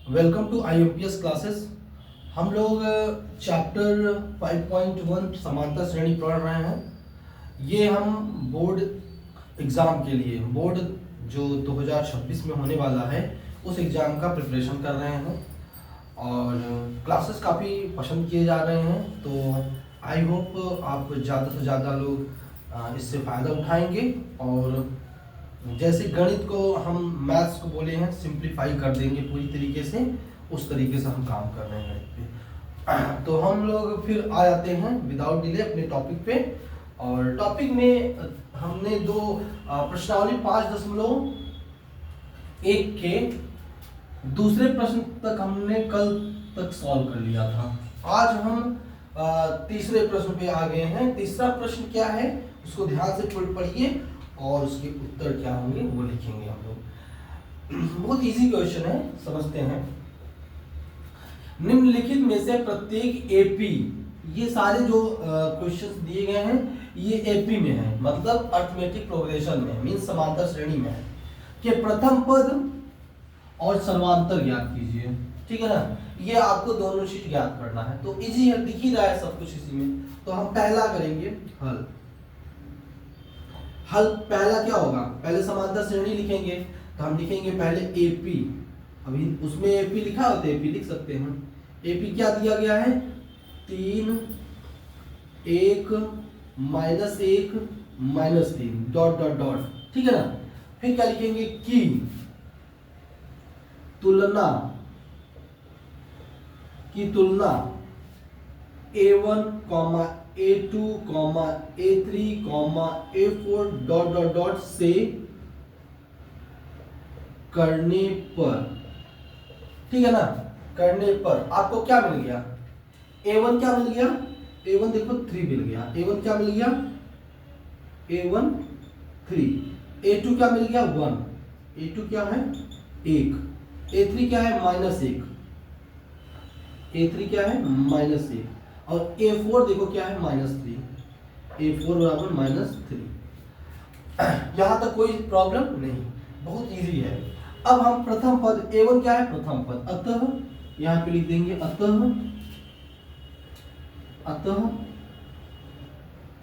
Welcome to IMPS classes. हम लोग chapter 5.1 समांतर श्रेणी पढ़ रहे हैं। ये हम बोर्ड एग्ज़ाम के लिए, बोर्ड जो 2026 में होने वाला है उस एग्ज़ाम का प्रिपरेशन कर रहे हैं और क्लासेस काफ़ी पसंद किए जा रहे हैं। तो आई होप आप ज़्यादा से ज़्यादा लोग इससे फ़ायदा उठाएंगे और जैसे गणित को हम मैथ्स को बोले हैं सिंप्लीफाई कर देंगे पूरी तरीके से, उस तरीके से हम काम कर रहे हैं गणित पे। तो हम लोग फिर आ जाते हैं विदाउट डिले अपने टॉपिक पे। और टॉपिक में हमने दो प्रश्नावली 5.1 के दूसरे प्रश्न तक हमने कल तक सॉल्व कर लिया था। आज हम तीसरे प्रश्न पे आ गए हैं। तीसरा प्रश्न क्या है उसको ध्यान से पढ़िए और उसके उत्तर क्या होंगे वो लिखेंगे हम लोग। बहुत इजी क्वेश्चन है, समझते हैं। निम्नलिखित में से प्रत्येक एपी, ये सारे जो क्वेश्चंस दिए गए हैं ये एपी में है, मतलब अर्थमेटिक प्रोग्रेशन में, मीन समांतर श्रेणी में है, कि प्रथम पद और सर्वांतर ज्ञात कीजिए। ठीक है ना, ये आपको दोनों चीज ज्ञात करना है। तो इजी है, दिख ही रहा है सब कुछ इसी में। तो हम पहला करेंगे हल। हल पहला क्या होगा, पहले समांतर श्रेणी लिखेंगे। तो हम लिखेंगे पहले एपी, अभी उसमें एपी लिखा होता है, एपी लिख सकते हैं। एपी क्या दिया गया है, 3 1 -1 -3 डॉट डॉट डॉट। ठीक है ना, फिर क्या लिखेंगे की तुलना, की तुलना A1, A2, A3, A4 dot dot dot से करने पर। ठीक है ना, करने पर आपको क्या मिल गया, A1 क्या मिल गया, A1 देखो 3 मिल गया। A1 क्या मिल गया, A1 3। A2 क्या मिल गया 1, A2 क्या है 1, A3 क्या है -1, A3 क्या है -1 और A4 देखो क्या है -3, A4 बराबर -3। यहां तक कोई प्रॉब्लम नहीं, बहुत इजी है। अब हम प्रथम पद, A1 क्या है प्रथम पद, अतः यहां पे लिख देंगे अतः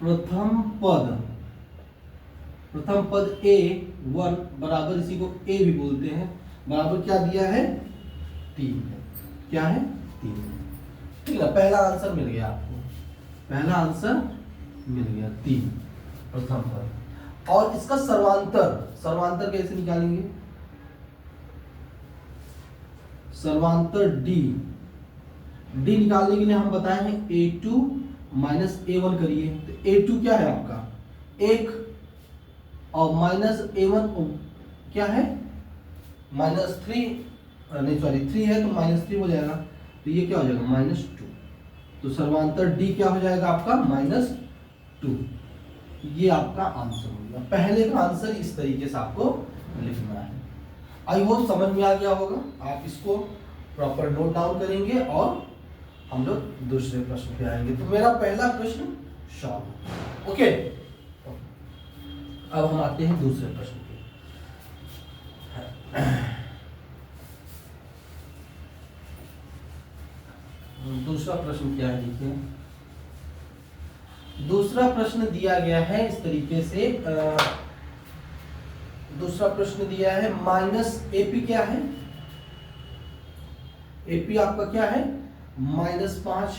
प्रथम पद A1 बराबर, इसी को A भी बोलते हैं, बराबर क्या दिया है 3, क्या है 3। ठीक है, पहला आंसर मिल गया आपको, पहला आंसर मिल गया 3 प्रथम पद। और इसका सर्वांतर कैसे निकालेंगे, सर्वांतर डी निकालने के लिए हम बताए हैं A2 -A1 करिए। तो A2 क्या है आपका 1 और -A1 क्या है -3, नहीं सॉरी 3 है तो -3 हो जाएगा। तो ये क्या हो जाएगा -2। तो सर्वांतर D क्या हो जाएगा आपका -2। ये आपका आंसर हो गया। पहले का आंसर इस तरीके से आपको लिखना है। आई होप समझ में आ गया होगा। आप इसको प्रॉपर नोट डाउन करेंगे और हम लोग दूसरे प्रश्न पे आएंगे। तो मेरा पहला प्रश्न सॉल्व। ओके, अब हम आते हैं दूसरे प्रश्न पे। दूसरा प्रश्न क्या है, देखिए दूसरा प्रश्न दिया गया है इस तरीके से। दूसरा प्रश्न दिया है -AP क्या है, AP आपका क्या है -5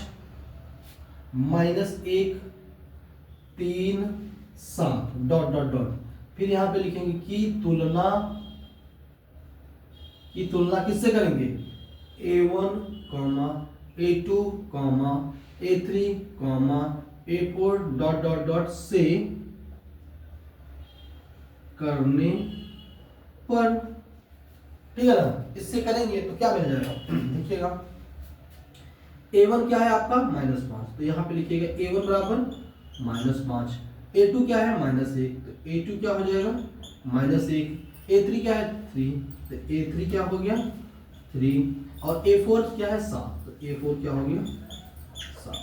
-1 3 7 डॉट डॉट डॉट। फिर यहां पे लिखेंगे की तुलना किससे करेंगे, A1, A2, A3, A4 dot dot dot से करने पर। ठीक है ना, इससे करेंगे तो क्या मिल जाएगा, देखिएगा A1 क्या है आपका -5, तो यहाँ पे लिखिएगा A1 बराबर -5। A2 क्या है -1, तो A2 क्या हो जाएगा -1। A3 क्या है 3, तो A3 क्या हो गया 3 और A4 क्या है 7, तो A4 क्या हो गया 7।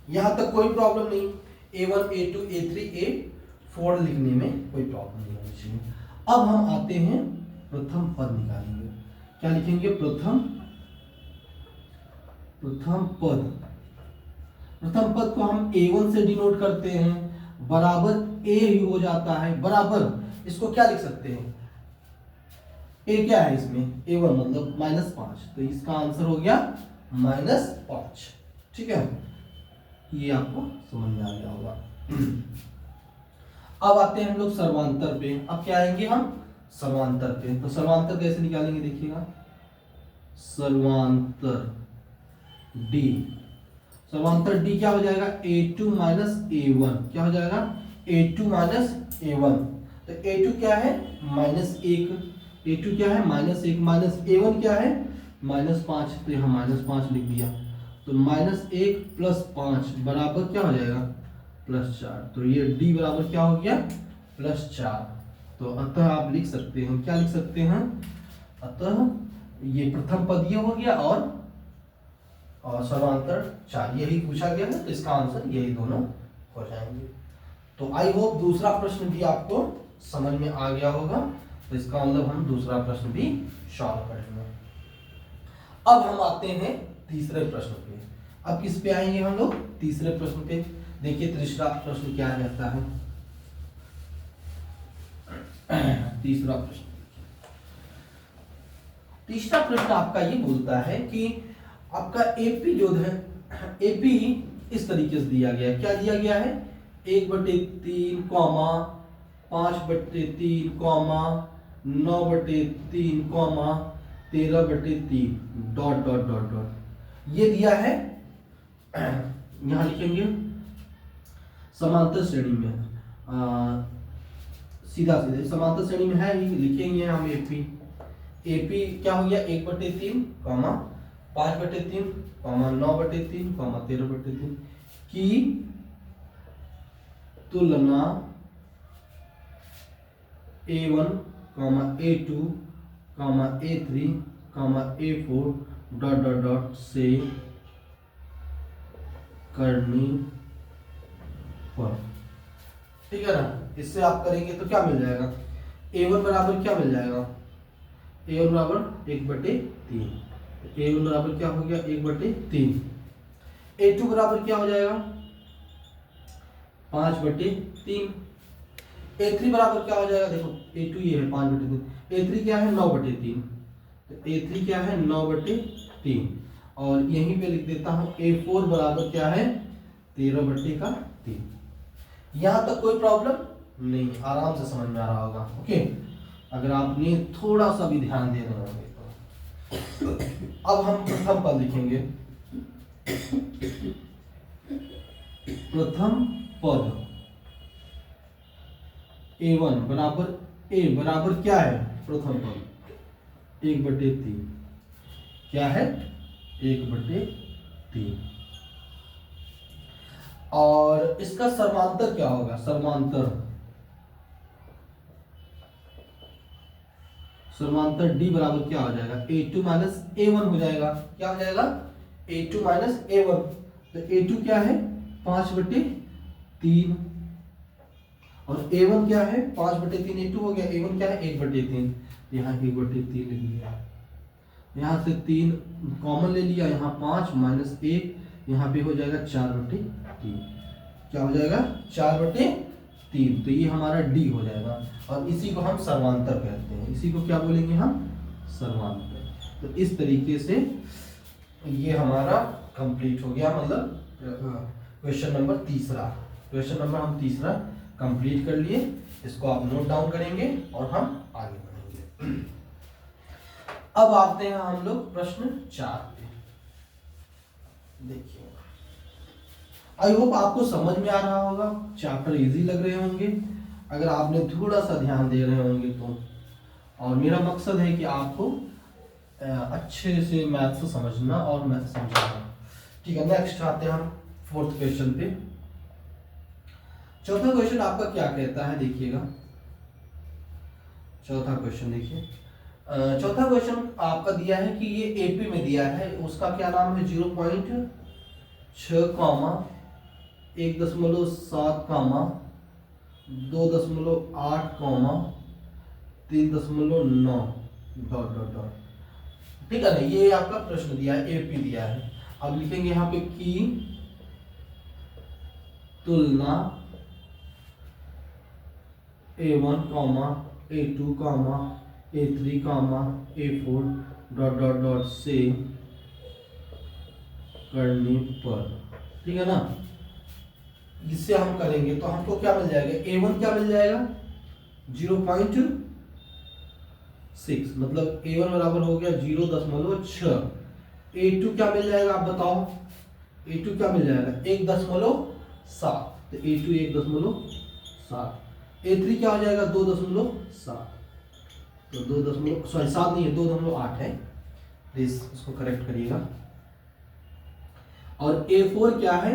यहाँ तक कोई प्रॉब्लम नहीं, A1 A2 A3 A4 लिखने में कोई प्रॉब्लम नहीं होनी चाहिए। अब हम आते हैं प्रथम पद निकालेंगे। क्या लिखेंगे, प्रथम प्रथम पद को हम A1 से डिनोट करते हैं, बराबर A ही हो जाता है, बराबर इसको क्या लिख सकते हैं, A क्या है इसमें, A1 मतलब -5, तो इसका आंसर हो गया -5। ठीक है, ये आपको समझ में आ गया होगा। अब आते हैं हम लोग सर्वांतर पे। अब क्या आएंगे हम, सर्वांतर पे। तो सर्वांतर कैसे निकालेंगे देखिएगा, सर्वांतर D, सर्वांतर D क्या हो जाएगा, A2 A1, क्या हो जाएगा, A2 A1। तो A2 क्या है, -1, A2 क्या है, -1, माइनस A1 क्या है, -5, तो यहाँ -5 लिख दिया। तो -1 + 5 बराबर क्या हो जाएगा, +4। तो ये D बराबर क्या हो गया, +4। तो अतः आप लिख सकते हैं, क्या लिख सकते हैं, अतः ये प्रथम पद ये हो गया और सर्वांतर 4, यही पूछा गया है, तो इसका आंसर यही दोनों हो जाएंगे। तो आई होप दूसरा प्रश्न भी आपको समझ में आ गया होगा। तो इसका मतलब हम दूसरा प्रश्न भी सॉल्व करेंगे। अब हम आते हैं तीसरे प्रश्न पे। अब किस पे आएंगे हम लोग, तीसरे प्रश्न पे। देखिए तीसरा प्रश्न क्या रहता है, तीसरा प्रश्न आपका ये बोलता है कि आपका एपी जो है, एपी इस तरीके से दिया गया है। क्या दिया गया है, 1/3, 5/3, 9/3, 13/3, डॉट डॉट डॉट डॉट ये दिया है। यहां लिखेंगे समांतर श्रेणी में, सीधा सीधे समांतर श्रेणी में है ही, लिखेंगे हम एपी। एपी क्या हो गया, 1/3, 5/3, 9/3, 13/3 की तुलना A1, A2, A3, A4 dot dot dot से करनी पर। ठीक है ना, इससे आप करेंगे तो क्या मिल जाएगा, A1 बराबर क्या मिल जाएगा, A1 बराबर 1/3, A1 बराबर क्या हो गया, 1/3। A2 बराबर क्या हो जाएगा, 5/3। A3 बराबर क्या हो जाएगा, देखो A2 ये है 5/3, A3 क्या है, 9/3। तो A3 क्या है, 9/3। और यहीं पे लिख देता हूं A4 बराबर क्या है, 13/3। यहां तक कोई प्रॉब्लम नहीं, आराम से समझ में आ रहा होगा। ओके, अगर आपने थोड़ा सा भी ध्यान दे रहे होंगे तो। अब हम प्रथम पद लिखेंगे, प्रथम पद A1 बराबर A बराबर क्या है, प्रथम पद 1/3, क्या है, 1/3। और इसका सर्वांतर क्या होगा, सर्वांतर D बराबर क्या हो जाएगा, A2 A1 हो जाएगा। क्या हो जाएगा, A2 A1। तो A2 क्या है, 5/3 और A1 क्या है, 5/3। A2 हो गया, A1 क्या है, 1/3। यहाँ 1/3 लिख लिया, यहाँ से 3 कॉमन ले लिया, यहाँ 5 -1, यहाँ पे हो जाएगा 4/3। क्या हो जाएगा, 4/3। तो ये हमारा D हो जाएगा और इसी को हम सर्वांतर कहते हैं। इसी को क्या बोलेंगे हम, सर्वांतर। तो इस तरीके से ये हमारा कंप्लीट हो गया, मतलब क्वेश्चन नंबर तीसरा कंप्लीट कर लिए। इसको आप नोट डाउन करेंगे और हम आगे बढ़ेंगे। अब आते हैं हम लोग प्रश्न 4 पे। देखिए, आई होप आपको समझ में आ रहा होगा, चैप्टर इजी लग रहे होंगे अगर आपने थोड़ा सा ध्यान दे रहे होंगे तो। और मेरा मकसद है कि आपको अच्छे से मैथ्स समझना और मैथ समझाना। ठीक है, नेक्स्ट आते हैं हम 4th क्वेश्चन पे। चौथा क्वेश्चन आपका क्या कहता है, देखिएगा चौथा क्वेश्चन देखिए। चौथा क्वेश्चन आपका दिया है कि ये एपी में दिया है, उसका क्या नाम है, 0.6, 1.7, 2.8, 3.9 डॉट डॉट डॉट। ठीक है ना, ये आपका प्रश्न दिया है, एपी दिया है। अब लिखेंगे यहाँ पे की तुलना A1 comma A2 comma A3 comma A4 dot dot dot से करने पर, ठीक है ना। इससे हम करेंगे तो हमको क्या मिल जाएगा, A1 क्या मिल जाएगा 0.6, मतलब A1 बराबर हो गया 0.6। A2 क्या मिल जाएगा आप बताओ, A2 क्या मिल जाएगा 1.7, तो A2 1.7। A3 क्या हो जाएगा 2.7, तो 7 नहीं है 2.8 है, प्लीज इसको करेक्ट करिएगा। और A4 क्या है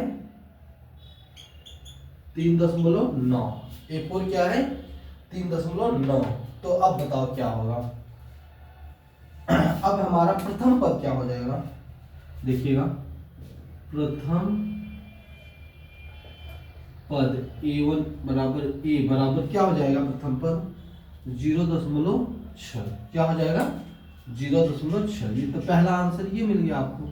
3.9, A4 क्या है 3.9। तो अब बताओ क्या होगा, अब हमारा प्रथम पद क्या हो जाएगा, देखिएगा प्रथम पद A1 बराबर A बराबर क्या हो जाएगा, प्रथम पद 0.6, क्या हो जाएगा 0.6। ये तो पहला आंसर ये मिल गया आपको।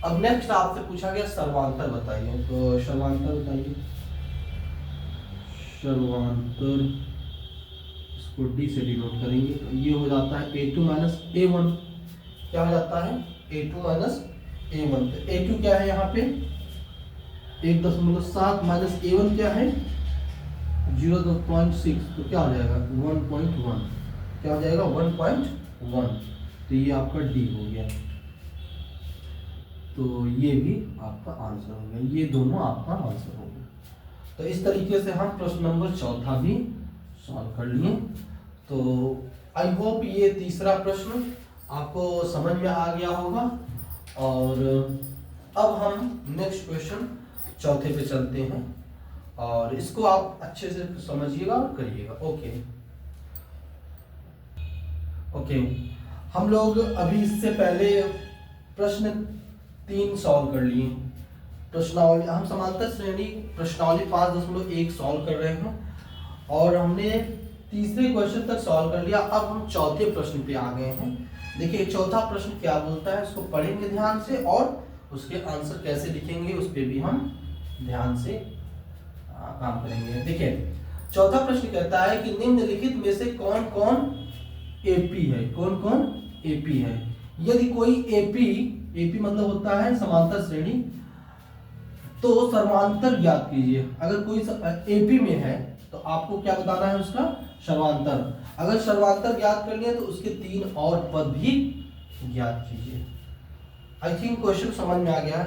अब नेक्स्ट आपसे पूछा गया सर्वांतर बताइए, तो सर्वांतर बताइए। सर्वांतर इसको डी से डिनोट करेंगे, तो ये हो जाता है A2 माइनस A1, क्या हो जाता है A2 माइनस A1। तो A2 क्या है यहाँ पे 1.7 माइनस A1 क्या है 0.6, तो क्या हो जाएगा 1.1, क्या हो जाएगा 1.1। तो ये आपका डी हो गया, तो ये भी आपका आंसर हो गया, ये दोनों आपका आंसर हो गया। तो इस तरीके से हम प्रश्न नंबर 4 भी सॉल्व कर लिए। तो आई होप ये तीसरा प्रश्न आपको समझ में आ गया होगा। और अब हम नेक्स्ट क्वेश्चन चौथे पे चलते हैं, और इसको आप अच्छे से समझिएगा और करिएगा। ओके, हम लोग अभी इससे पहले प्रश्न 3 सॉल्व कर लिए। प्रश्नावली हम समांतर श्रेणी प्रश्नावली 5.1 सॉल्व कर रहे हैं, और हमने तीसरे क्वेश्चन तक सॉल्व कर लिया। अब हम चौथे प्रश्न पे आ गए हैं। देखिए चौथा प्रश्न क्या बोलता है, इसको पढ़ेंगे ध्यान से, और उसके आंसर कैसे लिखेंगे उस पर भी हम ध्यान से काम करेंगे। देखिए चौथा प्रश्न कहता है कि निम्नलिखित में से कौन कौन एपी है, कौन कौन एपी है। यदि कोई एपी मतलब होता है समांतर श्रेणी, तो सर्वांतर ज्ञात कीजिए। अगर कोई एपी में है तो आपको क्या बताना है, उसका सर्वांतर। अगर सर्वांतर ज्ञात कर लिया तो उसके 3 और पद भी ज्ञात कीजिए। आई थिंक क्वेश्चन समझ में आ गया।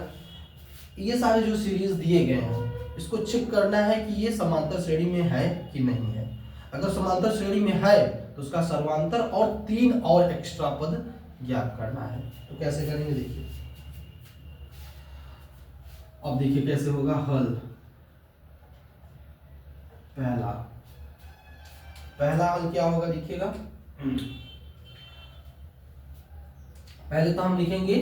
ये सारे जो सीरीज दिए गए हैं इसको चेक करना है कि ये समांतर श्रेणी में है कि नहीं है। अगर समांतर श्रेणी में है तो उसका सर्वांतर और 3 और एक्स्ट्रा पद ज्ञात करना है। तो कैसे करेंगे देखिए, अब देखिए कैसे होगा हल। पहला हल क्या होगा देखिएगा, पहले तो हम लिखेंगे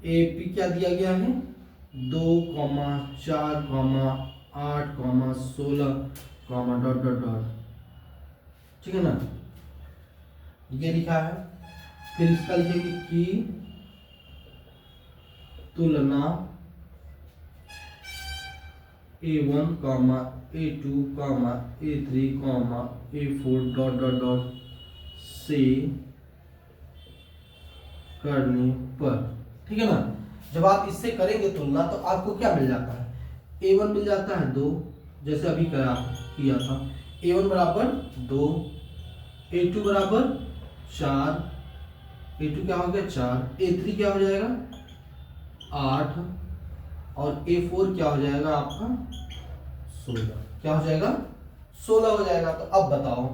एपी क्या दिया गया है 2, 4, 8, 16, डॉट डॉट डॉट, ठीक है ना, ये लिखा है। फिर इसका लिखेंगे कि तुलना A1, A2, A3, A4 dot dot dot से करने पर, ठीक है ना। जब आप इससे करेंगे तुलना तो आपको क्या मिल जाता है, A1 मिल जाता है 2, जैसे अभी किया था। A1 बराबर 2, A2 बराबर 4, A2 क्या हो गया 4, A3 क्या हो जाएगा 8, और A4 क्या हो जाएगा आपका 16, क्या हो जाएगा 16 हो जाएगा। तो अब बताओ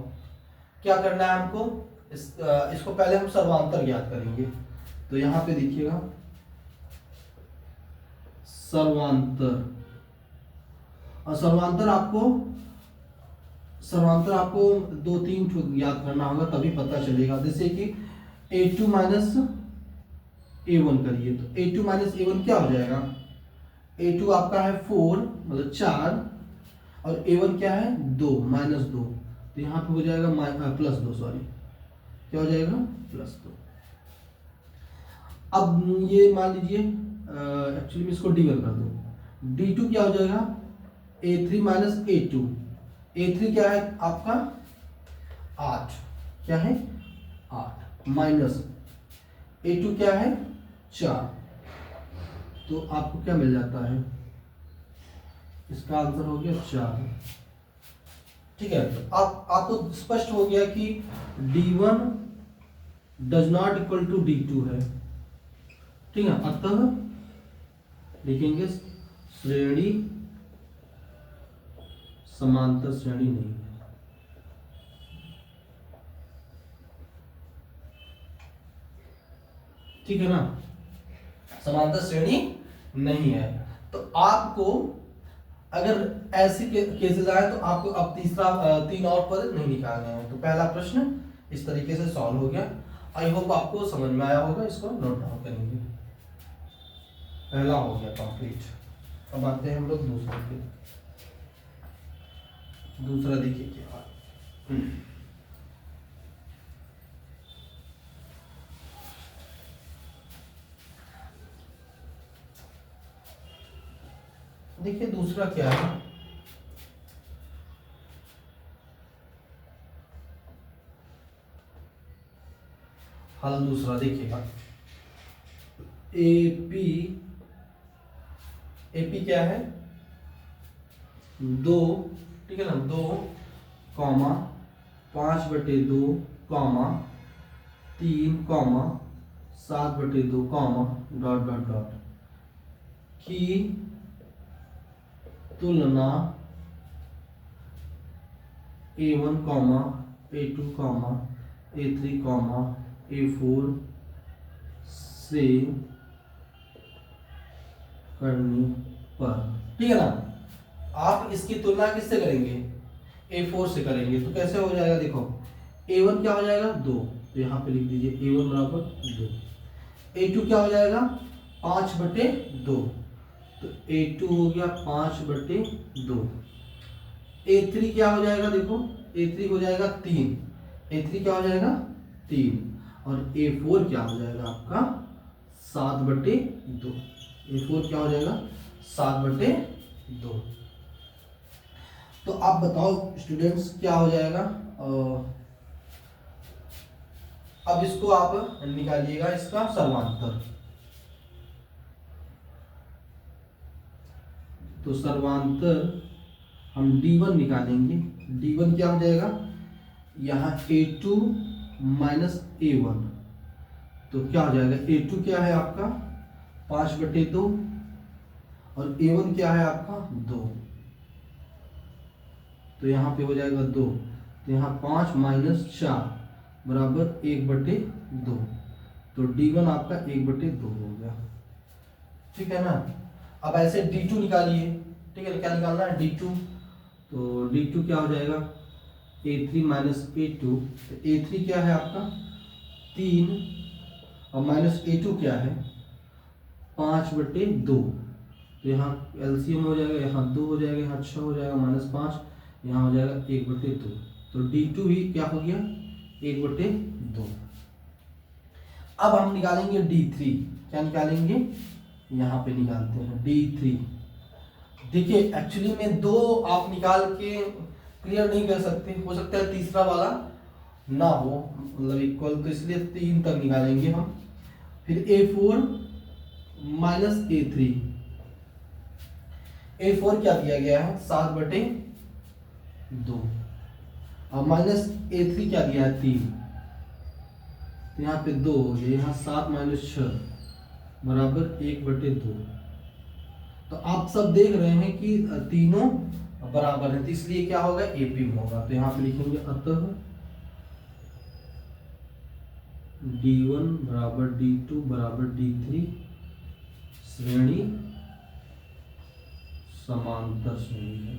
क्या करना है हमको, इसको पहले हम सर्वांतर ज्ञात करेंगे। तो यहाँ पे देखिएगा सर्वांतर, और सर्वांतर आपको 2-3 ज्ञात करना होगा तभी पता चलेगा। जैसे कि A2 माइनस A1 करिए, तो A2 माइनस A1 क्या हो जाएगा, A2 आपका है 4 मतलब 4, और A1 क्या है 2 -2, तो यहाँ पे हो जाएगा +2, सॉरी क्या हो जाएगा +2। अब ये मान लीजिए एक्चुअली मैं इसको D1 कर दूं, D2 क्या हो जाएगा A3 माइनस A2। A3 क्या है आपका 8, क्या है 8 माइनस A2 क्या है 4, तो आपको क्या मिल जाता है, इसका आंसर हो गया 4। ठीक है, तो आपको स्पष्ट हो गया कि D1 does not equal to D2 है। ठीक है, अतः लिखेंगे श्रेणी समांतर श्रेणी नहीं है। ठीक है ना, समांतर श्रेणी नहीं है। तो आपको अगर ऐसे केसेस आए तो आपको अब तीन और पद नहीं निकालने हैं। तो पहला प्रश्न इस तरीके से सॉल्व हो गया। आई होप आपको समझ में आया होगा, इसको नोट डाउन करेंगे। पहला हो गया कंप्लीट। अब आते हैं हम लोग दूसरे पे। दूसरा देखिए क्या देखिए दूसरा क्या है। हल दूसरा देखिएगा, एपी क्या है 2, ठीक है ना, 2 comma 5/2 comma 3 comma 7/2 comma dot dot dot की तुलना A1 comma A2 comma A3 comma A4 से करने पर, ठीक है ना। आप इसकी तुलना किससे करेंगे, A4 से करेंगे। तो कैसे हो जाएगा, देखो A1 क्या हो जाएगा 2, तो यहाँ पे लिख दीजिए A1 बराबर 2। A2 क्या हो जाएगा 5/2, तो A2 हो गया 5/2। A3 क्या हो जाएगा, देखो A3 हो जाएगा 3, A3 क्या हो जाएगा 3, और A4 क्या हो जाएगा आपका 7/2। A4 क्या हो जाएगा 7/2। तो आप बताओ स्टूडेंट्स क्या हो जाएगा। अब इसको आप निकालिएगा इसका सर्वांतर। तो सर्वांतर हम D1 निकालेंगे। D1 क्या हो जाएगा, यहाँ A2 माइनस A1, तो क्या हो जाएगा A2 क्या है आपका 5/2 और A1 क्या है आपका 2, तो यहाँ पे हो जाएगा 2, तो यहाँ 5 माइनस 4 बराबर 1/2, तो D1 आपका 1/2 हो गया। ठीक है ना। अब ऐसे D2 निकालिए, ठीक है, क्या निकालना है D2, तो D2 क्या हो जाएगा A3 माइनस A2, तो A3 क्या है आपका 3 और माइनस A2 क्या है 5/2, तो यहाँ एलसीएम हो जाएगा, यहाँ 2 हो जाएगा, यहाँ 6 हो जाएगा, -5, यहाँ हो जाएगा 1/2, तो D2 भी क्या हो गया 1/2। अब हम निकालेंगे D3, क्या निकालेंगे, यहाँ पे निकालते हैं D3। देखिए एक्चुअली में 2 आप निकाल के क्लियर नहीं कर सकते, हो सकता है तीसरा वाला ना हो मतलब इक्वल, तो इसलिए 3 तक निकालेंगे हम। फिर A4 माइनस A3, A4 क्या दिया गया है 7/2 और माइनस A3 क्या दिया है 3, तो यहाँ पे 2 हो गया, यहाँ 7 माइनस 6 बराबर 1/2। तो आप सब देख रहे हैं कि तीनों बराबर है, तो इसलिए क्या होगा एपी में होगा। तो यहाँ पे लिखेंगे अतः D1 बराबर D2 बराबर D3 श्रेणी समांतर श्रेणी है।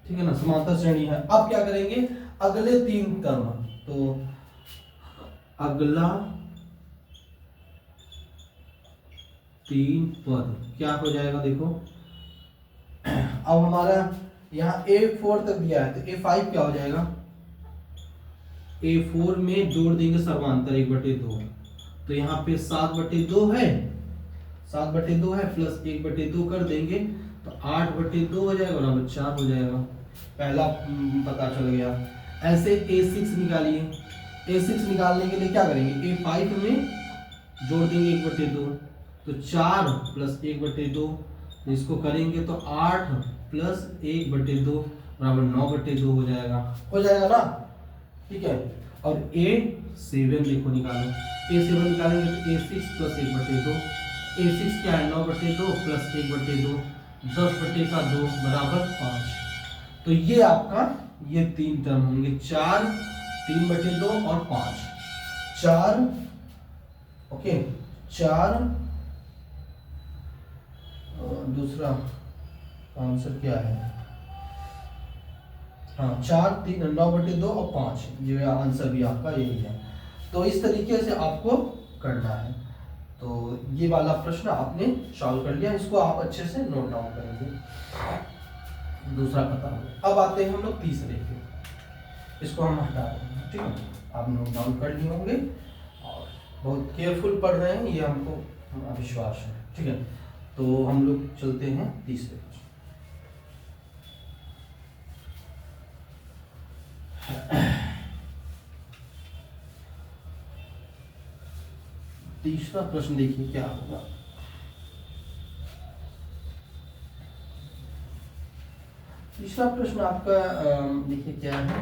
ठीक है ना, समांतर श्रेणी है। अब क्या करेंगे अगले 3 टर्म, तो अगला 3 पद क्या हो जाएगा, देखो अब हमारा यहाँ A4 तक दिया है, तो A5 क्या हो जाएगा A4 में जोड़ देंगे सर्वांतर 1/2, तो यहाँ पे 7/2 है, 7/2 है प्लस 1/2 कर देंगे तो 8/2 हो जाएगा, बराबर 4 हो जाएगा। पहला पता चल गया। ऐसे A6 निकालिए। A6 निकालने के लिए क्या करेंगे, A5 में जोड़ देंगे 1/2, तो 4 प्लस 1/2, तो इसको करेंगे तो 8 प्लस 1/2 बराबर 9/2 हो जाएगा, ना, ठीक है। और A7 देखो निकालो, A7 निकालेंगे तो A6 प्लस 1/2, A6 क्या है 9/2 प्लस 1/2, 10/2 बराबर 5। तो ये आपका ये 3 टर्म होंगे, 4, 3/2 और 5, 4, ओके 4, दूसरा आंसर क्या है, हाँ 4, 3, 9/2 और 5, ये आंसर भी आपका यही है। तो इस तरीके से आपको करना है। तो ये वाला प्रश्न आपने सॉल्व कर लिया, इसको आप अच्छे से नोट डाउन करेंगे, दूसरा पता होगा। अब आते हैं हम लोग तीसरे पे, इसको हम हटा देंगे, ठीक है। आप नोट डाउन कर लिए होंगे और बहुत केयरफुल पढ़ रहे हैं, ये हमको विश्वास है, ठीक है। तो हम लोग चलते हैं तीसरे पे। तीसरा प्रश्न देखिए क्या होगा। तीसरा प्रश्न आपका देखिए क्या है।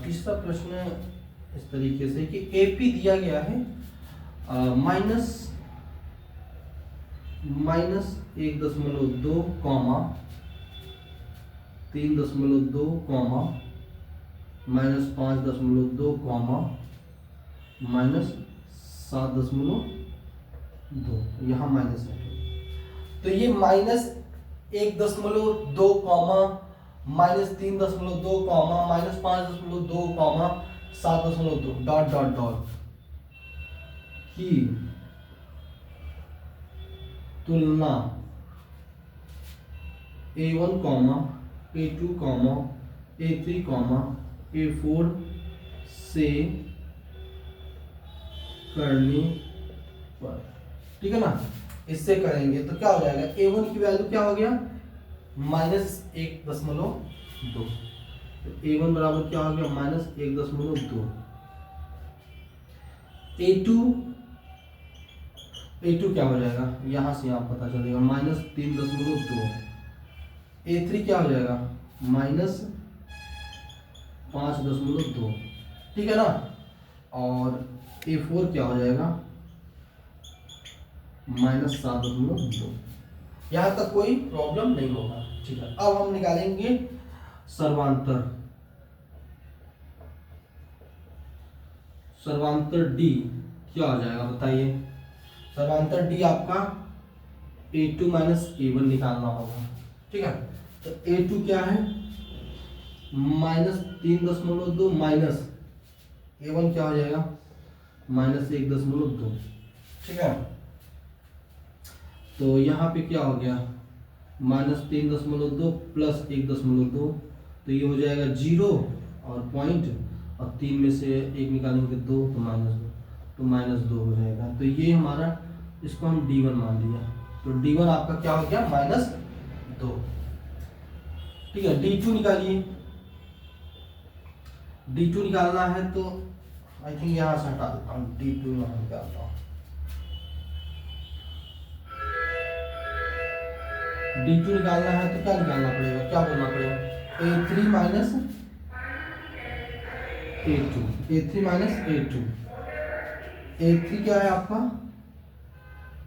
तीसरा प्रश्न इस तरीके से कि AP दिया गया है माइनस 1.2 कॉमा 3.2 कॉमा -5.2 कॉमा -7.2, यहाँ माइनस है, तो ये -1.2 comma -3.2 comma -5.2 comma 7.2 dot dot dot की तुलना A1 comma A2 comma A3 comma A4 से करने पर, ठीक है ना। इससे करेंगे तो क्या हो जाएगा, A1 की वैल्यू क्या हो गया -1.2, तो A1 बराबर क्या हो गया -1.2, A2 क्या हो जाएगा, यहां से आप पता चलेगा -3.2, A3 क्या हो जाएगा -5.2, ठीक है ना। और A4 क्या हो जाएगा -7.2। यहां तक कोई प्रॉब्लम नहीं होगा, ठीक है। अब हम निकालेंगे सर्वांतर, सर्वांतर D क्या हो जाएगा बताइए। सर्वांतर D आपका A2 A1 निकालना होगा, ठीक है। तो A2 क्या है -3.2 माइनस A1 क्या हो जाएगा -1.2, ठीक है। तो यहाँ पे क्या हो गया -3.2 प्लस 1.2, तो ये हो जाएगा 0 और पॉइंट, और 3 में से 1 निकालेंगे 2, तो -2, तो -2 हो जाएगा। तो ये हमारा, इसको हम D1 मान लिया, तो D1 आपका क्या हो गया -2, ठीक है। D2 निकालिए, D2 निकालना है तो आई थिंक यहाँ से हटा देता हूँ, D2 यहाँ निकालता हूँ। D2 निकालना है तो क्या निकालना पड़ेगा, क्या बोलना पड़ेगा, A3 minus A2, A3 minus A2। A3 क्या है आपका,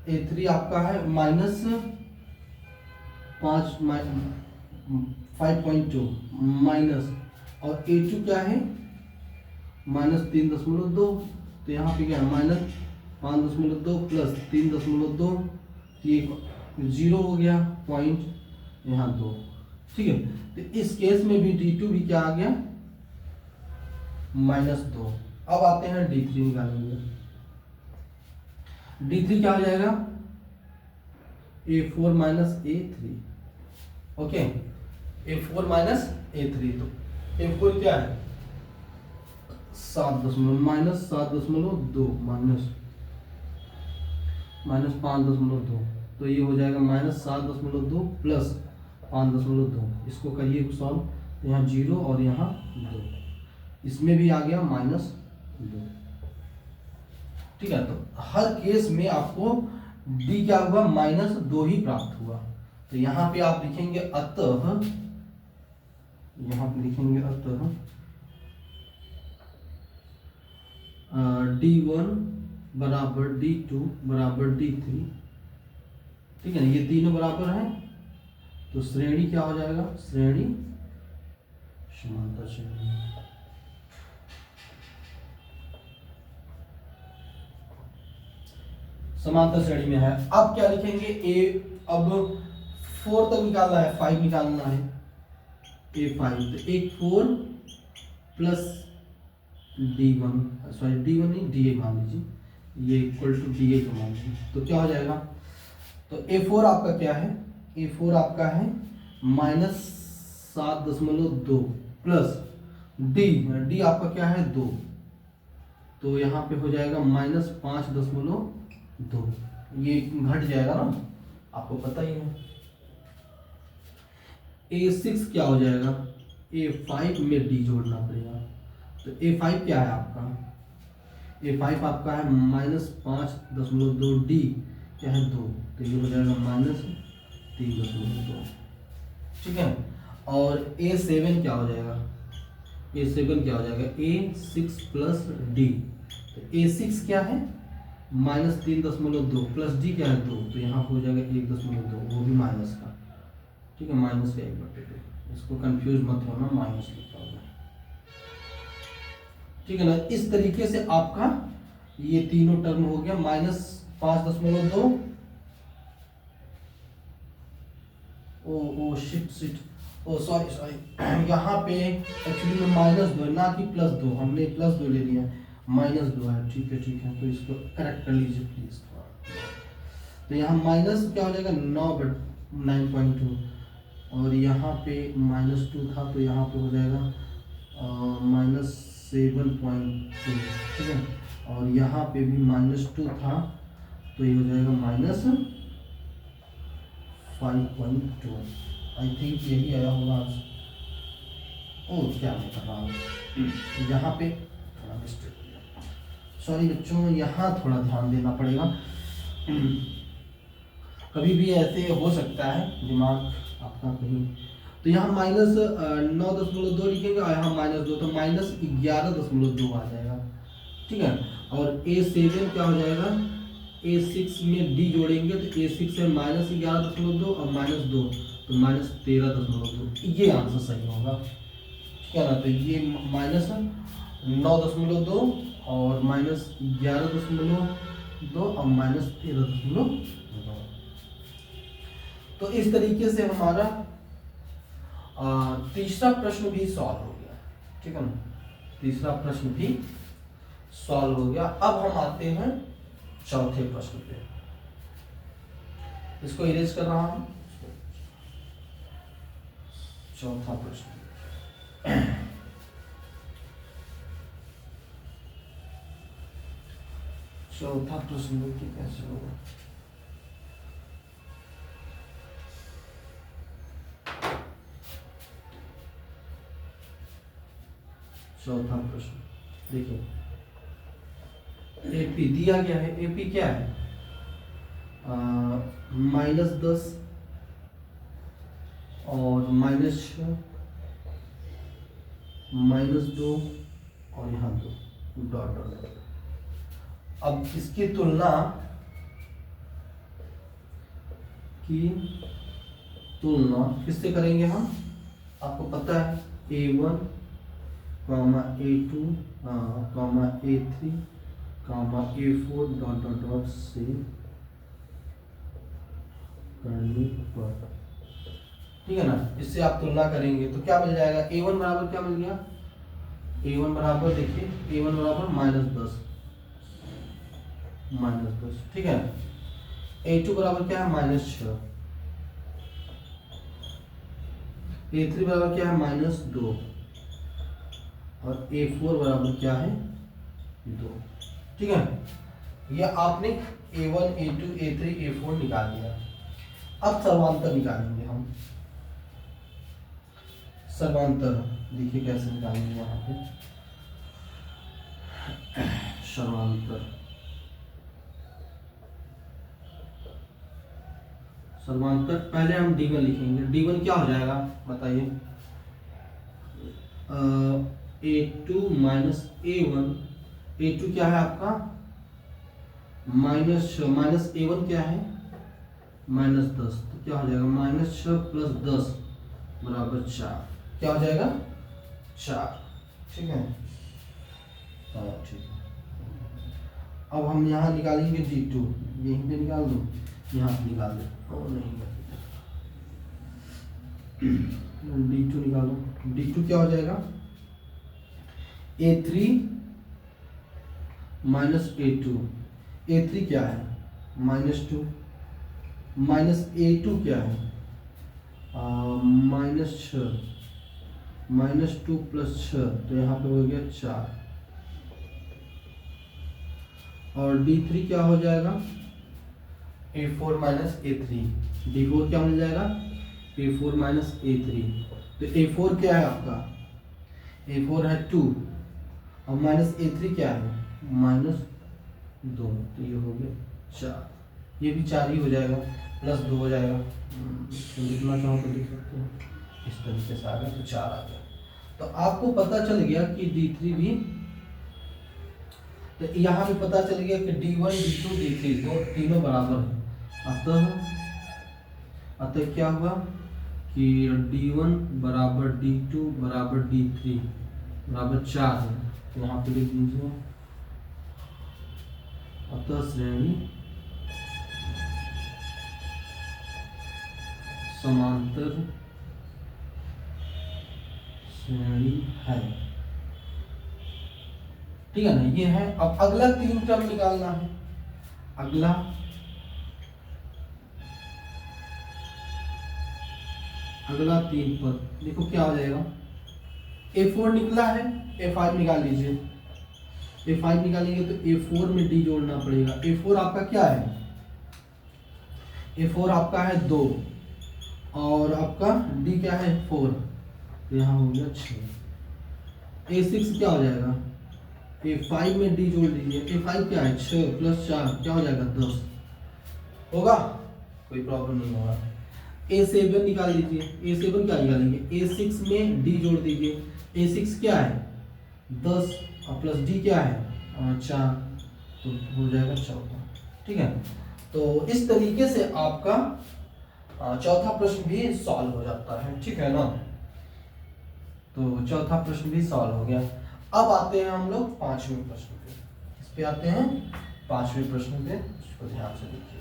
A3 आपका है -5.2 माइनस, और A2 क्या है -3.2, तो यहाँ पे क्या है -5.2 प्लस 3.2, ये 0 हो गया पॉइंट, यहाँ 2, ठीक है। तो इस केस में भी D2 भी क्या आ गया -2। अब आते हैं D3 निकालेंगे। D3 क्या हो जाएगा A4 A3, okay, A4 A3, तो A4 क्या है -7.2 -5.2, तो ये हो जाएगा -7.2 प्लस 5.2। इसको करिए सॉल्व, यहाँ 0 और यहाँ 2, इसमें भी आ गया -2। ठीक है, तो हर केस में आपको डी क्या हुआ, -2 ही प्राप्त हुआ। तो यहाँ पे आप लिखेंगे अतः, D1 बराबर D2 बराबर D3। ठीक है ना, ये तीनों बराबर हैं, तो श्रेणी क्या हो जाएगा, श्रेणी समांतर श्रेणी। समांतर श्रेणी में है। अब क्या लिखेंगे, ए, अब 4 तक निकालना है, 5 निकालना है, A5, तो एक 4 प्लस D1, सॉरी D1 नहीं, DA मान लीजिए, ये इक्वल टू DA को मान लीजिए, तो क्या हो जाएगा, तो A4 आपका क्या है, A4 आपका है -7.2 प्लस D आपका क्या है 2, तो यहाँ पे हो जाएगा -5.2, ये घट जाएगा ना, आपको पता ही है। A6 क्या हो जाएगा, A5 में D जोड़ना पड़ेगा, तो A5 क्या है आपका, A5 आपका है -5.2, D क्या है 2, तो ये हो जाएगा -3.2। ठीक है, और A7 क्या हो जाएगा, A7 क्या हो जाएगा, A6 प्लस D, तो A6 क्या है -3.2 प्लस D क्या है 2, तो यहाँ हो जाएगा 1.2, वो भी माइनस का। ठीक है, माइनस का 1/2, इसको कंफ्यूज मत होना, माइनस लिखा होगा। ठीक है ना, इस तरीके से आपका ये तीनों टर्म हो गया, -5.2, ओ शिट, ओ सॉरी, यहाँ पे एक्चुअली में -2 ना कि +2, हमने +2 ले लिया, -2 है। ठीक है, तो इसको करेक्ट कर लीजिए प्लीज। तो यहाँ माइनस क्या हो जाएगा, 9.2, और यहाँ पे -2 था, तो यहाँ पे हो जाएगा -7.2। ठीक है, और यहाँ पे भी -2 था, तो ये हो जाएगा -5.2। आई थिंक यही आया होगा आज। ओह, क्या मैं कर रहा हूँ, यहाँ पे थोड़ा मिस्टेक, सॉरी बच्चों, यहाँ थोड़ा ध्यान देना पड़ेगा, कभी भी ऐसे हो सकता है दिमाग आपका कहीं। तो यहाँ -9.2 लिखेंगे, और यहाँ -2, तो -11.2 आ जाएगा। ठीक है, और A7 क्या हो जाएगा, A6 में D जोड़ेंगे, तो A6 है -11.2 और -2, तो -13.2, ये आंसर सही होगा। ठीक है ना, तो ये -9.2 और -11.2 और -13.2। तो इस तरीके से हमारा तीसरा प्रश्न भी सॉल्व हो गया। ठीक है ना, तीसरा प्रश्न भी सॉल्व हो गया। अब हम आते हैं चौथे प्रश्न पे, इसको इरेज कर रहा हूं। चौथा प्रश्न, चौथा प्रश्न कैसे होगा, चौथा प्रश्न देखिए, एपी दिया गया है, एपी क्या है, -10 और -6, -2 और यहाँ 2, डॉट डॉट। अब इसकी तुलना किससे करेंगे हम, आपको पता है A1, A2, A3, A4 dot dot dot से करने पर। ठीक है ना, इससे आप तुलना करेंगे तो क्या मिल जाएगा, A1 बराबर क्या मिल गया, A1 बराबर देखिए, A1 बराबर -10। ठीक है, A2 बराबर क्या है, -6, A3 बराबर क्या है, -2, और A4 बराबर क्या है 2। ठीक है, ये आपने A1 A2 A3 A4 निकाल लिया। अब सर्वांतर निकालेंगे हम। सर्वांतर देखिए कैसे निकालेंगे यहाँ पे। सर्वांतर सर्वांतर पहले हम D1 लिखेंगे। D1 क्या हो जाएगा बताइए। A2 minus A1। A2 क्या है आपका माइनस A1 क्या है -10। तो क्या हो जाएगा -6 + 10 बराबर 4। क्या हो जाएगा 4। ठीक है, ठीक है। अब हम यहाँ निकालेंगे D2। यहीं पे निकाल दूँ, यहाँ पे निकाल दो। नहीं D2 निकालो। D2 क्या हो जाएगा A3 माइनस A2। A3 क्या है -2 माइनस A2 क्या है -6 -2 + 6 तो यहाँ पे हो गया 4। और D3 क्या हो जाएगा A4 माइनस A3। D4 क्या मिल जाएगा A4 माइनस A3। तो A4 क्या है आपका A4 है 2 और माइनस A3 क्या है -2। तो ये हो गया 4। ये भी 4 ही हो जाएगा, +2 हो जाएगा। तो लिखना चाहो तो लिख सकते हैं। इस तरीके से आ गया तो 4 आ गया। तो आपको पता चल गया कि D3 भी, तो यहाँ भी पता चल गया कि D1 D2 D3 दो तीनों बराबर है। अतः क्या हुआ कि D1 बराबर D2 बराबर D3 बराबर 4 है। तो यहाँ पे लिख दीजिए अतः श्रेणी समांतर श्रेणी है। ठीक है ना, ये है। अब अगला 3 टर्म निकालना है। अगला अगला 3 पद देखो क्या हो जाएगा। A4 निकला है, A5 निकाल लीजिए। A5 निकालेंगे तो A4 में D जोड़ना पड़ेगा। A4 आपका क्या है A4 आपका है 2 और आपका D क्या है 4। तो यहाँ हो गया 6। A6 क्या हो जाएगा A5 में D जोड़ दीजिए। A5 क्या है 6 + 4 क्या हो जाएगा 10 होगा, कोई प्रॉब्लम नहीं होगा। A7 निकाल लीजिए। A7 क्या निकालेंगे A6 में D जोड़ दीजिए। A6 क्या है 10 और प्लस D क्या है 4 तो हो जाएगा 14। ठीक है, तो इस तरीके से आपका चौथा प्रश्न भी सॉल्व हो जाता है। ठीक है ना, तो चौथा प्रश्न भी सॉल्व हो गया। अब आते हैं हम लोग 5वें प्रश्न पे। इस पे आते हैं 5वें प्रश्न पे, इसको ध्यान से देखिए।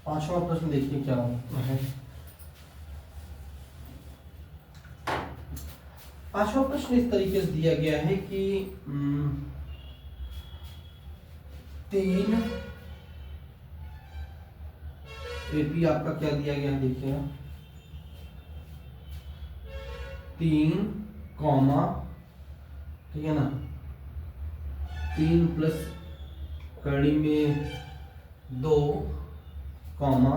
पांचवा प्रश्न देखिए क्या है। पांचवा प्रश्न इस तरीके से दिया गया है कि 3 AP आपका क्या दिया गया है देखिएगा 3 कॉमा, ठीक है ना, 3 प्लस कड़ी में 2 कॉमा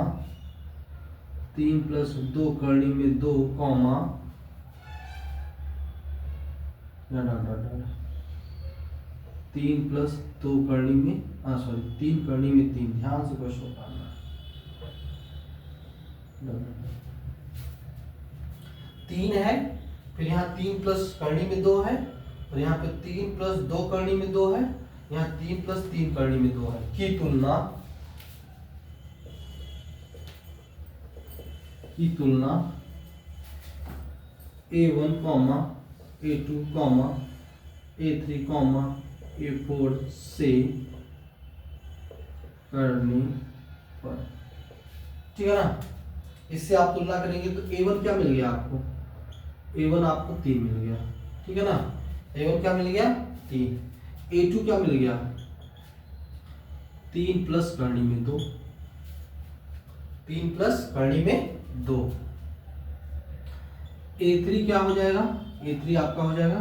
3 + 2 कड़ी में 2 कॉमा 3 + 2 कड़ी में 3 कड़ी में 3। ध्यान से क्वेश्चन पढ़ना। 3 है, फिर यहाँ 3 + कड़ी में 2 है, और यहाँ पे 3 + 2 कड़ी में 2 है, यहाँ 3 + 3 कड़ी में 2 है की तुलना A1, A2, A3, A4 से करने पर। ठीक है ना। इससे आप तुलना करेंगे तो A1 क्या मिल गया आपको, A1 आपको 3 मिल गया, ठीक है ना। A1 क्या मिल गया 3, A2 क्या मिल गया 3 प्लस करनी में 2, 3 प्लस करनी में 2। A3 क्या हो जाएगा, A3 आपका हो जाएगा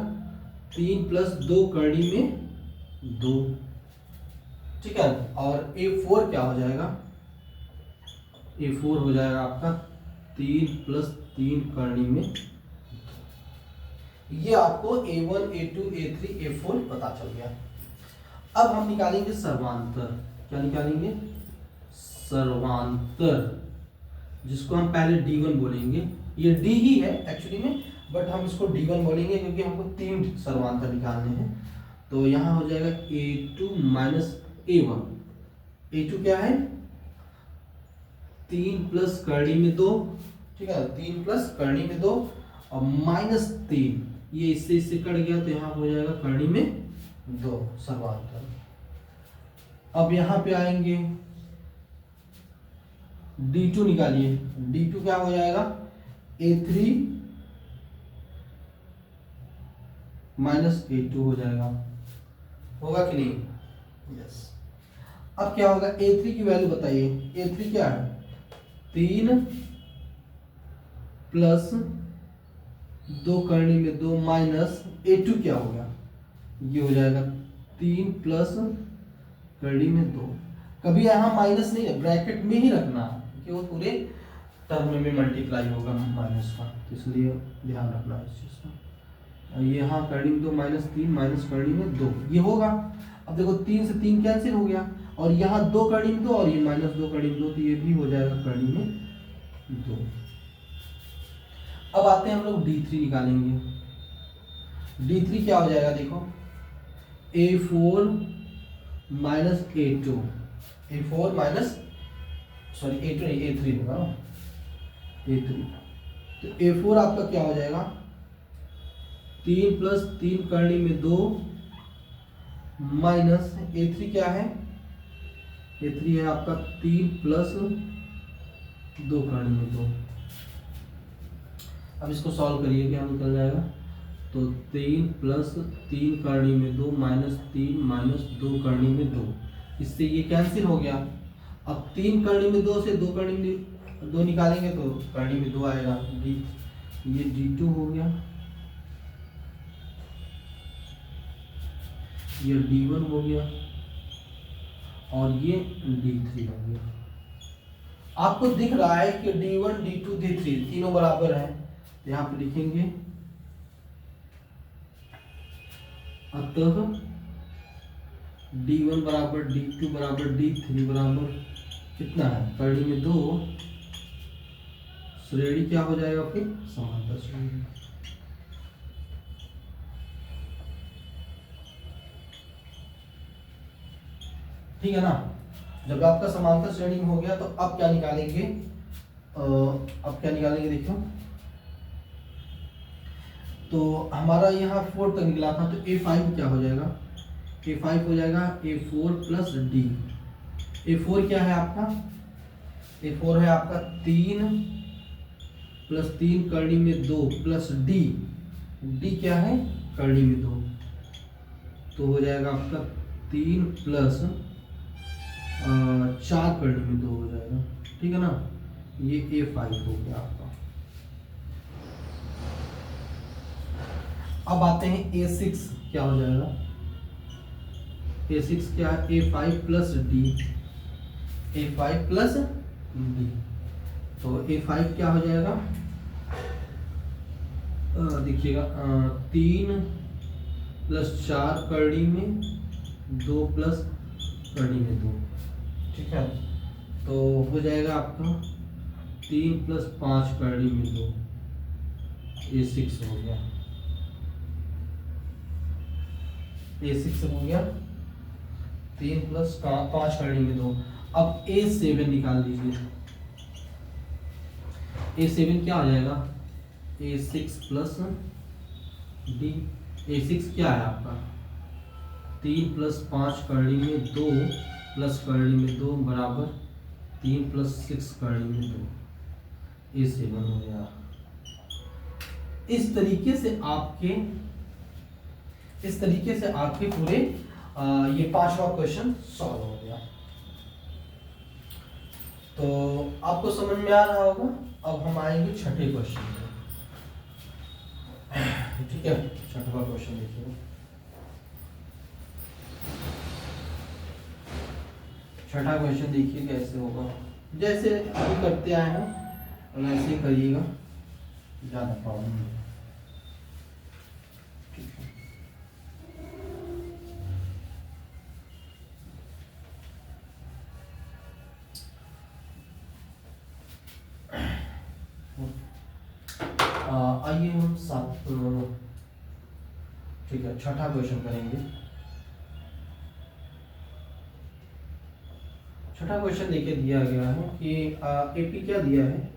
3 प्लस 2 करनी में 2, ठीक है। और A4 क्या हो जाएगा, A4 हो जाएगा आपका 3 प्लस 3 करनी में 2। ये आपको A1, A2, A3, A4 पता चल गया। अब हम निकालेंगे सर्वांतर। क्या निकालेंगे, सर्वांतर, जिसको हम पहले D1 बोलेंगे। ये D ही है एक्चुअली में, बट हम इसको D1 बोलेंगे क्योंकि हमको 3 सर्वांतर निकालने हैं। तो यहाँ हो जाएगा A2 माइनस A1। A2 क्या है 3 प्लस करनी में 2, ठीक है, 3 प्लस करनी में 2 और माइनस 3, ये इससे कट गया तो यहाँ हो जाएगा करनी में 2 सर्वांतर। अब यहाँ पे आएंगे D2 निकालिए। D2 क्या हो जाएगा A3 माइनस A2 हो जाएगा, होगा कि नहीं, यस। अब क्या होगा A3 की वैल्यू बताइए, A3 क्या है 3 प्लस 2 करनी में 2 माइनस A2 क्या होगा, ये हो जाएगा 3 प्लस करनी में 2। कभी यहाँ माइनस नहीं है, ब्रैकेट में ही रखना कि वो पूरे टर्म में मल्टीप्लाई होगा माइनस का, इसलिए ध्यान रखना इस चीज का। यहाँ करनी में 2 माइनस 3 माइनस करनी में 2, ये होगा। अब देखो 3 से 3 कैंसिल हो गया, और यहाँ 2 करनी में 2 और ये माइनस 2 करनी में 2, तो ये भी हो जाएगा करनी में 2। अब आते हैं हम लोग D3 निकालेंगे। D3 क्या हो जाएगा देखो A4 minus A2, A4 minus sorry A2 नहीं A3 होगा ना, A3। तो A4 आपका क्या हो जाएगा 3 प्लस 3 करनी में 2 माइनस A3 क्या है, A3 है आपका 3 प्लस 2 करनी में 2। अब इसको सॉल्व करिए, क्या निकल जाएगा, तो 3 प्लस 3 करनी में 2 माइनस 3 माइनस 2 करनी में 2, इससे ये कैंसिल हो गया। अब 3 करनी में 2 से 2 करनी में 2 निकालेंगे तो करनी में 2 आएगा, ये D2 हो गया, ये D1 हो गया और ये D3 हो गया। आपको दिख रहा है कि D1, D2, D3 तीनों बराबर हैं, तो यहाँ पे लिखेंगे अतः D1 बराबर D2 बराबर D3 बराबर कितना है करनी में 2, श्रेणी क्या हो जाएगा फिर समांतर श्रेणी। ठीक है ना। जब आपका समांतर श्रेणी में हो गया तो अब क्या निकालेंगे, अब क्या निकालेंगे देखो, तो हमारा यहाँ 4 तक निकला था, तो A5 क्या हो जाएगा, A5 हो जाएगा A4 प्लस D। A4 क्या है आपका, A4 है आपका 3 प्लस 3 करनी में 2 प्लस D, D क्या है करनी में 2, तो हो जाएगा आपका 3 प्लस 4 करनी में 2 हो जाएगा, ठीक है ना। ये A5 हो गया आपका। अब आते हैं A6 क्या हो जाएगा, A6 क्या है A5 plus D, A5 plus D, तो A5 क्या हो जाएगा देखिएगा 3 प्लस 4 करनी में 2 प्लस करनी में 2, ठीक है, तो हो जाएगा आपका 3 प्लस 5 करनी में 2, A6 हो गया, A6 हो गया 3 प्लस 5 करनी में 2। अब A7 निकाल दीजिए, A7 क्या हो जाएगा A6 प्लस D, A6 क्या है आपका 3 प्लस 5 करनी में 2 प्लस करनी में 2 बराबर 3+6 करने में 2, ये 7 हो गया। इस तरीके से आपके पूरे ये 5वां क्वेश्चन सॉल्व हो गया। तो आपको समझ में आ रहा होगा। अब हम आएंगे छठे क्वेश्चन पे। ठीक है, छठवां क्वेश्चन देखिए। छठा क्वेश्चन देखिए कैसे होगा। जैसे अभी करते आए हैं वैसे ही करिएगा, ज़्यादा प्रॉब्लम नहीं है। आइए हम ठीक है, छठा क्वेश्चन करेंगे। छठा क्वेश्चन देखिए दिया गया है कि एपी क्या दिया है।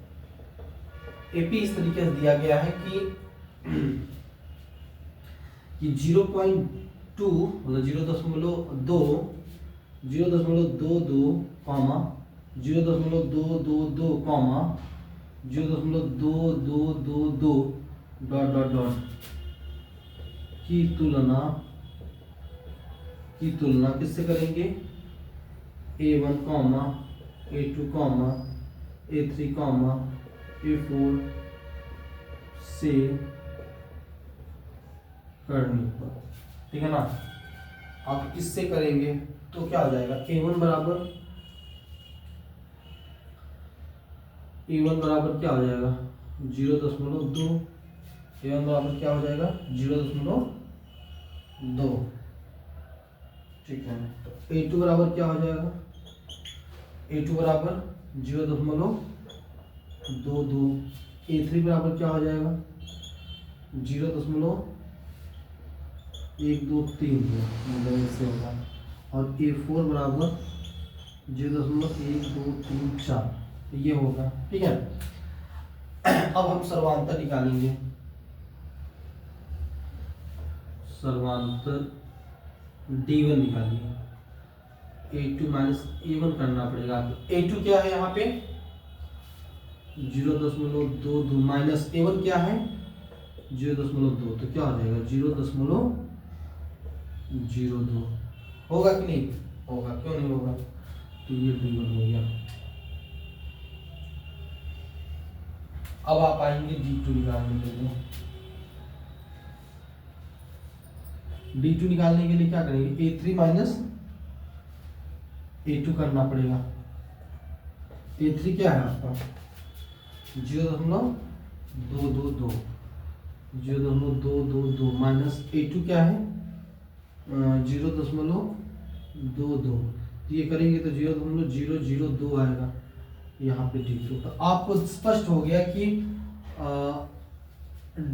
एपी इस तरीके से दिया गया है कि 0.2 मतलब 0.22 comma 0.222 comma 0.2222 dot dot dot की तुलना किससे करेंगे? A1 comma A2 comma A3 comma A4 से करने पर। ठीक है ना। आप इससे करेंगे तो क्या हो जाएगा? A1 बराबर क्या हो जाएगा? 0.2। A1 बराबर क्या हो जाएगा? 0.2। ठीक है। तो A2 बराबर क्या हो जाएगा? A2 बराबर 0.22। A3 बराबर क्या हो जाएगा? 0.1232 मतलब ऐसे होगा। और A4 बराबर 0.1234 ये होगा। ठीक है। अब हम सर्वांतर निकालेंगे। सर्वांतर D1 निकालिए। A2 माइनस A1 करना पड़ेगा। A2 क्या है यहाँ पे? 0.22 माइनस A1 क्या है? 0.2। तो क्या हो जाएगा? 0.02 होगा कि नहीं होगा? क्यों नहीं होगा? तो ये D1 हो गया। अब आप आएंगे D2 निकालने के लिए। D2 निकालने के लिए क्या करेंगे? A3 माइनस A2 करना पड़ेगा। A3 क्या है आपका? 0.222 माइनस A2 क्या है? 0.22। ये करेंगे तो 0.002 आएगा यहाँ पे D2। तो आपको स्पष्ट हो गया कि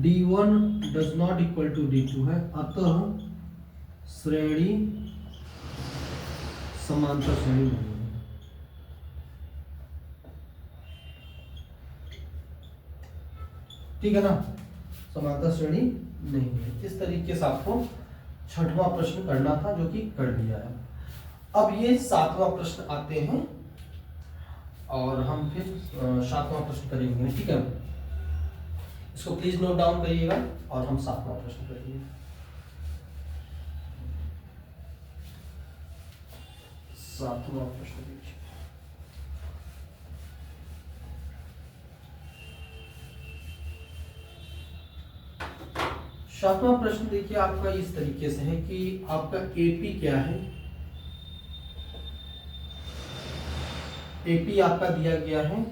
D1 does not equal to D2 है, अतः श्रेणी समांतर श्रेणी नहीं है। ठीक है ना, समांतर श्रेणी नहीं है। इस तरीके से आपको छठवां प्रश्न करना था, जो कि कर लिया है। अब ये 7वां प्रश्न आते हैं और हम फिर 7वां प्रश्न करेंगे। ठीक है, इसको प्लीज नोट डाउन करिएगा और हम 7वां प्रश्न करेंगे। 7वां प्रश्न देखिए। सातवां प्रश्न देखिए आपका इस तरीके से है कि आपका एपी क्या है। एपी आपका दिया गया है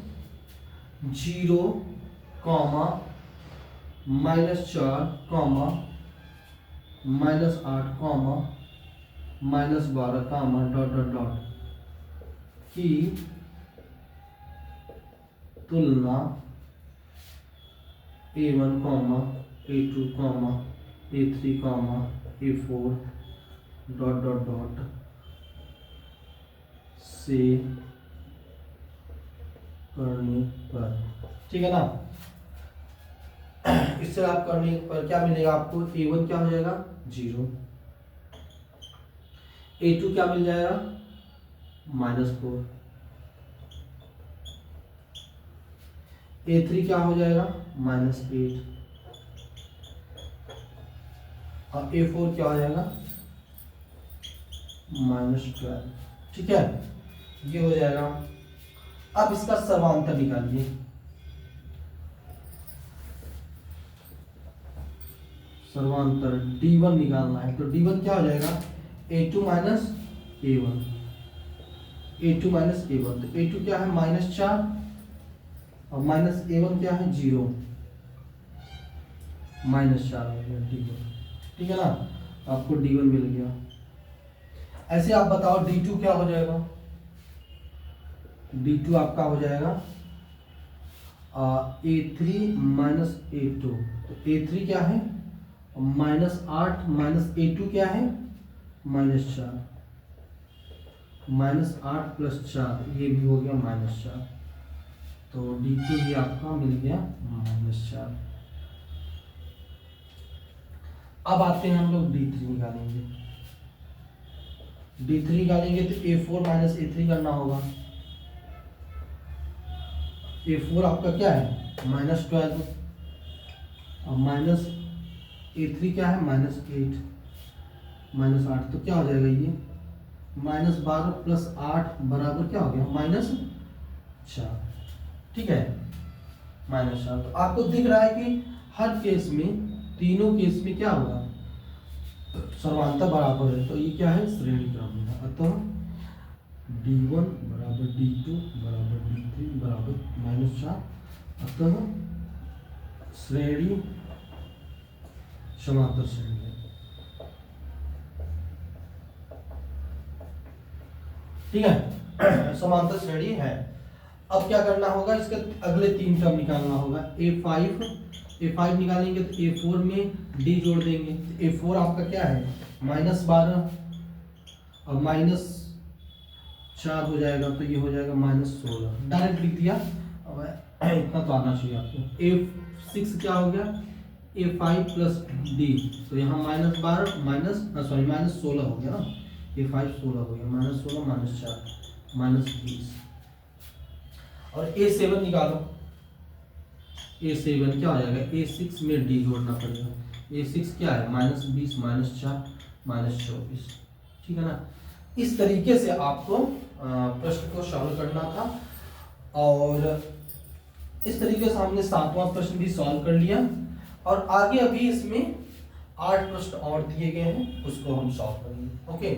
0, -4, -8, -12, डॉट डॉट डॉट की तुलना A1, A2, A3, A4 dot dot dot से करने पर। ठीक है ना। इससे आप करने पर क्या मिलेगा आपको? A1 क्या हो जाएगा? 0। A2 क्या मिल जाएगा? -4। A3 क्या हो जाएगा -8 और A4 क्या हो जाएगा -12। ठीक है, ये हो जाएगा। अब इसका सर्वांतर निकालिए। सर्वांतर D1 निकालना है, तो D1 क्या हो जाएगा A2 minus A1। A2 minus A1, तो A2 क्या है -4 और माइनस A1 क्या है 0, -4 हो गया D1। ठीक है ना, आपको D1 मिल गया। ऐसे आप बताओ D2 क्या हो जाएगा। D2 आपका हो जाएगा A3 माइनस A2, तो A3 क्या है -8 माइनस A2 क्या है -4, -8 + 4 ये भी हो गया -4, तो D2 भी आपका मिल गया -4। अब आते हैं हम लोग D3 निकालेंगे। D3 निकालेंगे तो A4 माइनस A3 करना होगा। A4 आपका क्या है -12 और माइनस A3 क्या है -8 -8, तो क्या हो जाएगा ये -12 + 8 बराबर क्या हो गया -4। ठीक है, -4। तो आपको दिख रहा है कि हर केस में, तीनों केस में क्या होगा सर्वांतर बराबर है, तो ये क्या है श्रेणी क्रम में है। अतः D1 बराबर D2 बराबर D3 बराबर -4, अतः श्रेणी समांतर श्रेणी है। ठीक है, समांतर श्रेणी है। अब क्या करना होगा, इसके अगले 3 टर्म निकालना होगा। A5 निकालेंगे तो A4 में D जोड़ देंगे, तो A4 आपका क्या है -12 और -4 हो जाएगा, तो ये हो जाएगा -16। डायरेक्ट लिख दिया, अब इतना तो आना चाहिए आपको। A6 क्या हो गया A5 + D, तो यहाँ -16 हो गया ना, A5 16 हो गया, -16 -4 -20। और A7 निकालो, A7 क्या हो जाएगा A6 में D जोड़ना पड़ेगा। A6 क्या है -20 -4 -24। ठीक है ना, इस तरीके से आपको प्रश्न को सॉल्व करना था। और इस तरीके से हमने 7वां प्रश्न भी सॉल्व कर लिया, और आगे अभी इसमें 8 प्रश्न और दिए गए हैं, उसको हम सॉल्व करेंगे। ओके।